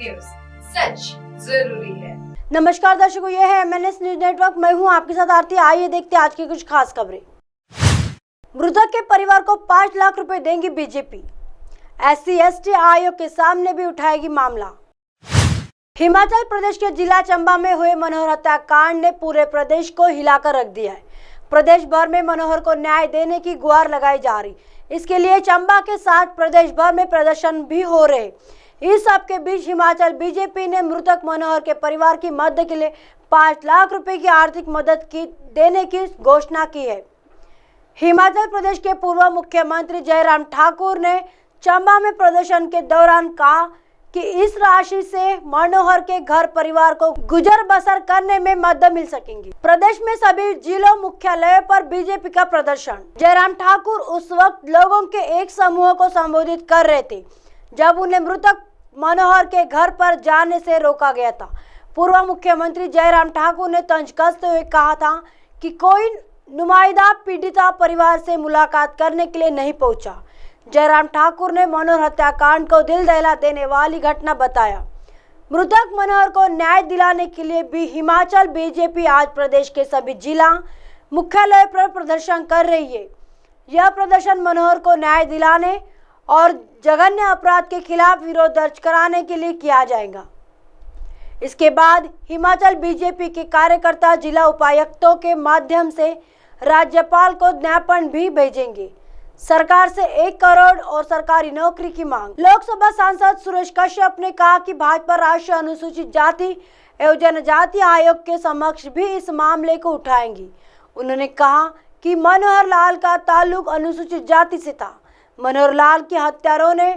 News, सच जरूरी है। नमस्कार दर्शकों, ये है MNS न्यूज नेटवर्क। मैं हूं आपके साथ आरती। आइए देखते हैं आज की कुछ खास खबरें। मृतक के परिवार को 5 लाख रुपए देंगी बीजेपी। SC/ST आयोग के सामने भी उठाएगी मामला। हिमाचल प्रदेश के जिला चंबा में हुए मनोहर हत्याकांड ने पूरे प्रदेश को हिलाकर रख दिया है। प्रदेश भर में मनोहर को न्याय देने की गुहार लगाई जा रही। इसके लिए चंबा के साथ प्रदेश भर में प्रदर्शन भी हो रहे। इस सब के बीच हिमाचल बीजेपी ने मृतक मनोहर के परिवार की मदद के लिए 5 लाख रुपए की आर्थिक मदद देने की घोषणा की है। हिमाचल प्रदेश के पूर्व मुख्यमंत्री जयराम ठाकुर ने चंबा में प्रदर्शन के दौरान कहा कि इस राशि से मनोहर के घर परिवार को गुजर बसर करने में मदद मिल सकेगी। प्रदेश में सभी जिलों मुख्यालयों पर बीजेपी का प्रदर्शन। जयराम ठाकुर उस वक्त लोगों के एक समूह को संबोधित कर रहे थे जब उन्हें मृतक मनोहर के घर पर जाने से रोका गया था। पूर्व मुख्यमंत्री जयराम ठाकुर ने तंज कसते हुए कहा था कि कोई नुमाइंदा पीड़िता परिवार से मुलाकात करने के लिए नहीं पहुंचा। जयराम ठाकुर ने मनोहर हत्याकांड को दिल दहला देने वाली घटना बताया। मृतक मनोहर को न्याय दिलाने के लिए भी हिमाचल बीजेपी आज प्रदेश के सभी जिला मुख्यालय पर प्रदर्शन कर रही है। यह प्रदर्शन मनोहर को न्याय दिलाने और जघन्य अपराध के खिलाफ विरोध दर्ज कराने के लिए किया जाएगा। इसके बाद हिमाचल बीजेपी के कार्यकर्ता जिला उपायुक्तों के माध्यम से राज्यपाल को ज्ञापन भी भेजेंगे। सरकार से 1 करोड़ और सरकारी नौकरी की मांग। लोकसभा सांसद सुरेश कश्यप ने कहा कि भाजपा राष्ट्रीय अनुसूचित जाति एवं जनजाति आयोग के समक्ष भी इस मामले को उठाएंगी। उन्होंने कहा कि मनोहर लाल का ताल्लुक अनुसूचित जाति से था। मनोहर लाल की हत्यारों ने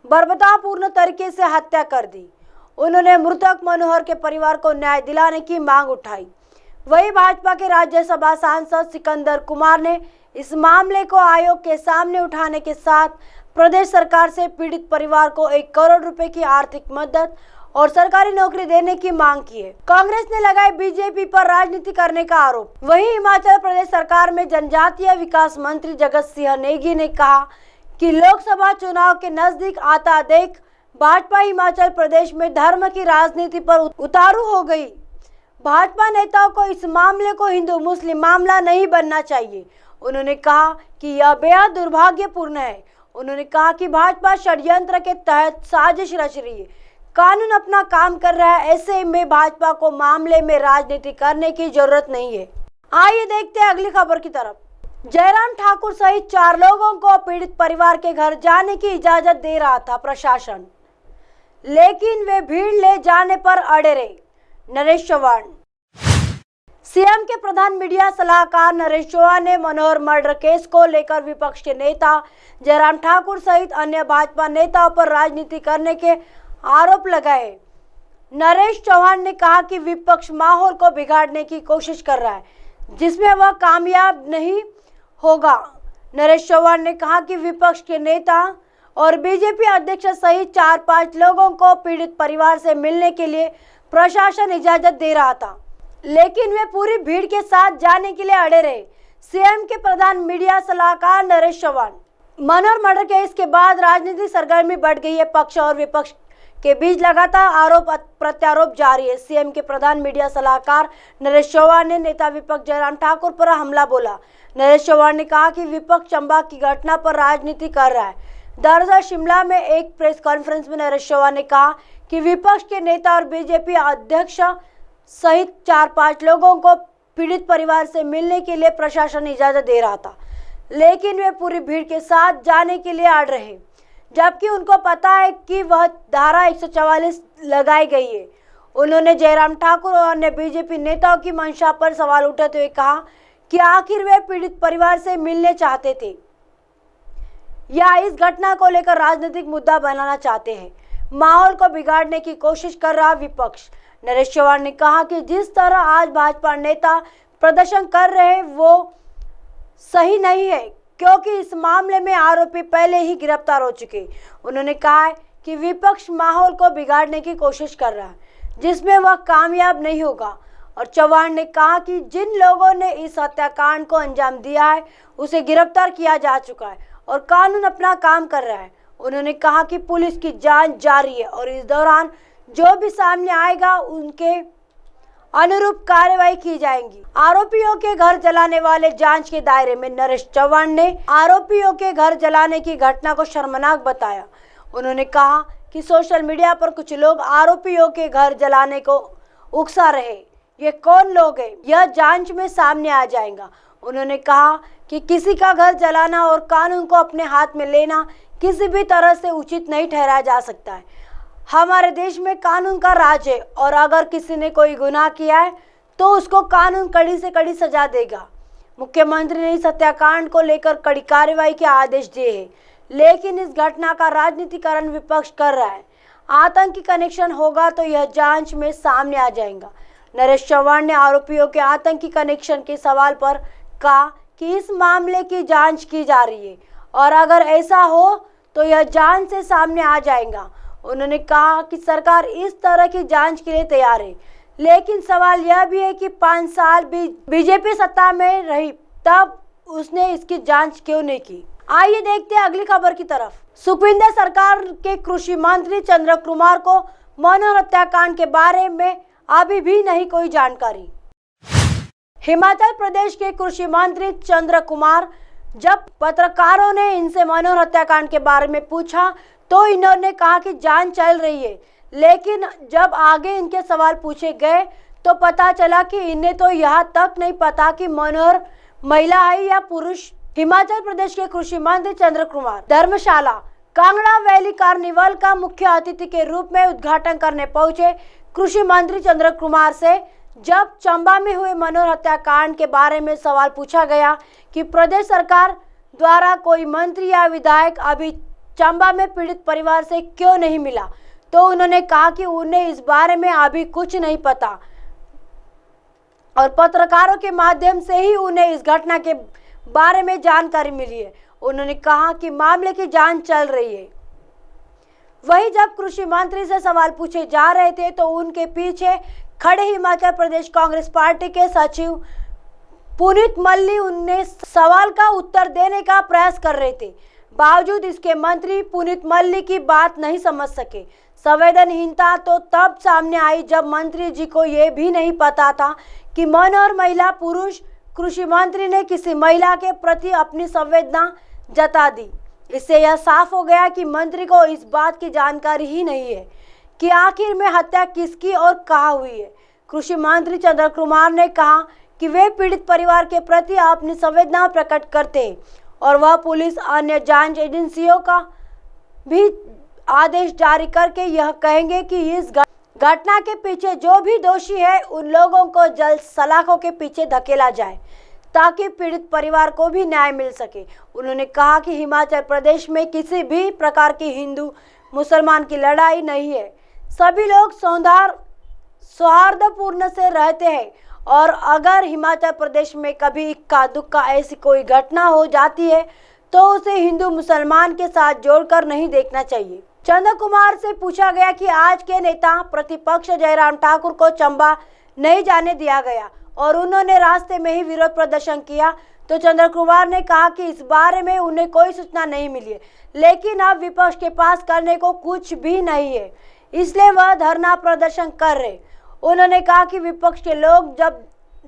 बर्बरतापूर्ण तरीके से हत्या कर दी। उन्होंने मृतक मनोहर के परिवार को न्याय दिलाने की मांग उठाई। वही भाजपा के राज्यसभा सांसद सिकंदर कुमार ने इस मामले को आयोग के सामने उठाने के साथ प्रदेश सरकार से पीड़ित परिवार को 1 करोड़ रुपए की आर्थिक मदद और सरकारी नौकरी देने की मांग की है। कांग्रेस ने लगाया बीजेपी पर राजनीति करने का आरोप। वहीं हिमाचल प्रदेश सरकार में जनजातीय विकास मंत्री जगत सिंह नेगी ने कहा कि लोकसभा चुनाव के नजदीक आता देख भाजपा हिमाचल प्रदेश में धर्म की राजनीति पर उतारू हो गई। भाजपा नेताओं को इस मामले को हिंदू मुस्लिम मामला नहीं बनना चाहिए। उन्होंने कहा कि यह बेहद दुर्भाग्यपूर्ण है। उन्होंने कहा कि भाजपा षड्यंत्र के तहत साजिश रच रही है। कानून अपना काम कर रहा है, ऐसे में भाजपा को मामले में राजनीति करने की जरूरत नहीं है। आइए देखते हैं अगली खबर की तरफ। जयराम ठाकुर सहित 4 लोगों को पीड़ित परिवार के घर जाने की इजाजत दे रहा था प्रशासन, लेकिन वे भीड़ ले जाने पर अड़े रहे। नरेश चौहान। सीएम के प्रधान मीडिया सलाहकार नरेश चौहान ने मनोहर मर्डर केस को लेकर विपक्ष के नेता जयराम ठाकुर सहित अन्य भाजपा नेताओं पर राजनीति करने के आरोप लगाए। नरेश चौहान ने कहा कि विपक्ष माहौल को बिगाड़ने की कोशिश कर रहा है, जिसमें वह कामयाब नहीं होगा। नरेश चौहान ने कहा कि विपक्ष के नेता और बीजेपी अध्यक्ष सहित 4-5 लोगों को पीड़ित परिवार से मिलने के लिए प्रशासन इजाजत दे रहा था, लेकिन वे पूरी भीड़ के साथ जाने के लिए अड़े रहे। सीएम के प्रधान मीडिया सलाहकार नरेश चौहान। मनोहर मर्डर केस के बाद राजनीतिक सरगर्मी बढ़ गई है। पक्ष और विपक्ष के बीच लगातार आरोप प्रत्यारोप जारी है। सीएम के प्रधान मीडिया सलाहकार नरेश चौहान ने नेता विपक्ष जयराम ठाकुर पर हमला बोला। नरेश चौहान ने कहा कि विपक्ष चंबा की घटना पर राजनीति कर रहा है। दरअसल शिमला में एक प्रेस कॉन्फ्रेंस में नरेश चौहान ने कहा कि विपक्ष के नेता और बीजेपी अध्यक्ष सहित 4-5 लोगों को पीड़ित परिवार से मिलने के लिए प्रशासन इजाजत दे रहा था, लेकिन वे पूरी भीड़ के साथ जाने के लिए अड़ रहे, जबकि उनको पता है कि वह धारा 144 लगाई गई है। उन्होंने जयराम ठाकुर और अन्य बीजेपी नेताओं की मंशा पर सवाल उठाते हुए कहा कि आखिर वे पीड़ित परिवार से मिलने चाहते थे या इस घटना को लेकर राजनीतिक मुद्दा बनाना चाहते हैं। माहौल को बिगाड़ने की कोशिश कर रहा विपक्ष। नरेश चौहान ने कहा कि जिस तरह आज भाजपा नेता प्रदर्शन कर रहे हैं वो सही नहीं है, क्योंकि इस मामले में आरोपी पहले ही गिरफ्तार हो चुके। उन्होंने कहा है कि विपक्ष माहौल को बिगाड़ने की कोशिश कर रहा है, जिसमें वह कामयाब नहीं होगा। और चौहान ने कहा कि जिन लोगों ने इस हत्याकांड को अंजाम दिया है उसे गिरफ्तार किया जा चुका है और कानून अपना काम कर रहा है। उन्होंने कहा कि पुलिस की जांच जारी है और इस दौरान जो भी सामने आएगा उनके अनुरूप कार्रवाई की जाएगी। आरोपियों के घर जलाने वाले जांच के दायरे में नरेश चौहान ने आरोपियों के घर जलाने की घटना को शर्मनाक बताया। उन्होंने कहा कि सोशल मीडिया पर कुछ लोग आरोपियों के घर जलाने को उकसा रहे, ये कौन लोग हैं, यह जांच में सामने आ जाएगा। उन्होंने कहा कि किसी का घर जलाना और कानून को अपने हाथ में लेना किसी भी तरह से उचित नहीं ठहराया जा सकता है। हमारे देश में कानून का राज है और अगर किसी ने कोई गुनाह किया है तो उसको कानून कड़ी से कड़ी सजा देगा। मुख्यमंत्री ने इस हत्याकांड को लेकर कड़ी कार्रवाई के आदेश दिए हैं, लेकिन इस घटना का राजनीतिकरण विपक्ष कर रहा है। आतंकी कनेक्शन होगा तो यह जांच में सामने आ जाएगा। नरेश चौहान ने आरोपियों के आतंकी कनेक्शन के सवाल पर कहा कि इस मामले की जांच की जा रही है और अगर ऐसा हो तो यह जांच से सामने आ जाएगा। उन्होंने कहा कि सरकार इस तरह की जांच के लिए तैयार है, लेकिन सवाल यह भी है कि 5 साल बीजेपी सत्ता में रही तब उसने इसकी जांच क्यों नहीं की। आइए देखते हैं अगली खबर की तरफ। सुखविंदर सरकार के कृषि मंत्री चंद्र कुमार को मनोहर हत्याकांड के बारे में अभी भी नहीं कोई जानकारी। हिमाचल प्रदेश के कृषि मंत्री चंद्र कुमार जब पत्रकारों ने इनसे मनोहर हत्याकांड के बारे में पूछा तो इन्होंने कहा कि जांच चल रही है, लेकिन जब आगे इनके सवाल पूछे गए तो पता चला कि इन्हें तो यह तक नहीं पता कि मनोहर महिला है या पुरुष। हिमाचल प्रदेश के कृषि मंत्री चंद्र कुमार धर्मशाला कांगड़ा वैली कार्निवल का मुख्य अतिथि के रूप में उद्घाटन करने पहुंचे। कृषि मंत्री चंद्र कुमार से जब चंबा में हुए मनोहर हत्याकांड के बारे में सवाल पूछा गया कि प्रदेश सरकार द्वारा कोई मंत्री या विधायक अभी चंबा में पीड़ित परिवार से क्यों नहीं मिला, तो उन्होंने कहा कि उन्हें इस बारे में अभी कुछ नहीं पता और पत्रकारों के माध्यम से ही उन्हें इस घटना के बारे में जानकारी मिली है। उन्होंने कहा कि मामले की जांच चल रही है। वहीं जब कृषि मंत्री से सवाल पूछे जा रहे थे तो उनके पीछे खड़े हिमाचल प्रदेश कांग्रेस पार्टी के सचिव पुनीत मल्ली उन्हें सवाल का उत्तर देने का प्रयास कर रहे थे। बावजूद इसके मंत्री पुनीत मल्ली की बात नहीं समझ सके। संवेदनहीनता तो तब सामने आई जब मंत्री जी को यह भी नहीं पता था कि मनोहर महिला पुरुष। कृषि मंत्री ने किसी महिला के प्रति अपनी संवेदना जता दी। इससे यह साफ हो गया कि मंत्री को इस बात की जानकारी ही नहीं है कि आखिर में हत्या किसकी और कहाँ हुई है। कृषि मंत्री चंद्र कुमार ने कहा कि वे पीड़ित परिवार के प्रति अपनी संवेदना प्रकट करते हैं और वह पुलिस अन्य जांच एजेंसियों का भी आदेश जारी करके यह कहेंगे कि इस घटना के पीछे जो भी दोषी है उन लोगों को जल्द सलाखों के पीछे धकेला जाए ताकि पीड़ित परिवार को भी न्याय मिल सके। उन्होंने कहा कि हिमाचल प्रदेश में किसी भी प्रकार की हिंदू मुसलमान की लड़ाई नहीं है, सभी लोग सौहार्दपूर्ण से रहते हैं और अगर हिमाचल प्रदेश में कभी इक्का दुक्का ऐसी कोई घटना हो जाती है तो उसे हिंदू मुसलमान के साथ जोड़कर नहीं देखना चाहिए। चंद्र कुमार से पूछा गया कि आज के नेता प्रतिपक्ष जयराम ठाकुर को चंबा नहीं जाने दिया गया और उन्होंने रास्ते में ही विरोध प्रदर्शन किया, तो चंद्र कुमार ने कहा कि इस बारे में उन्हें कोई सूचना नहीं मिली है, लेकिन अब विपक्ष के पास करने को कुछ भी नहीं है, इसलिए वह धरना प्रदर्शन कर रहे। उन्होंने कहा कि विपक्ष के लोग जब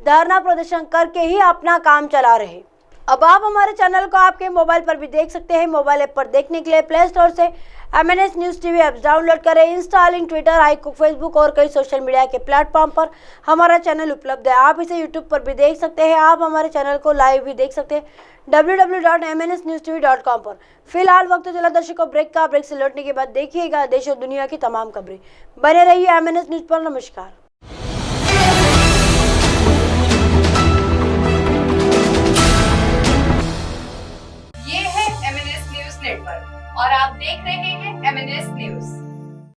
धरना प्रदर्शन करके ही अपना काम चला रहे। अब आप हमारे चैनल को आपके मोबाइल पर भी देख सकते हैं। मोबाइल ऐप पर देखने के लिए प्ले स्टोर से MNS news TV app download करें। Insta, link, Twitter, haiku, Facebook और कई सोशल मीडिया के प्लेटफॉर्म पर हमारा चैनल उपलब्ध है। आप इसे यूट्यूब पर भी देख सकते हैं। आप हमारे चैनल को लाइव भी देख सकते हैं www.mnsnewstv.com पर। फिलहाल वक्त चला दर्शकों ब्रेक का। ब्रेक से लौटने के बाद देखिएगा देश और दुनिया की तमाम खबरें। बने रहिए MNS न्यूज़ पर। नमस्कार।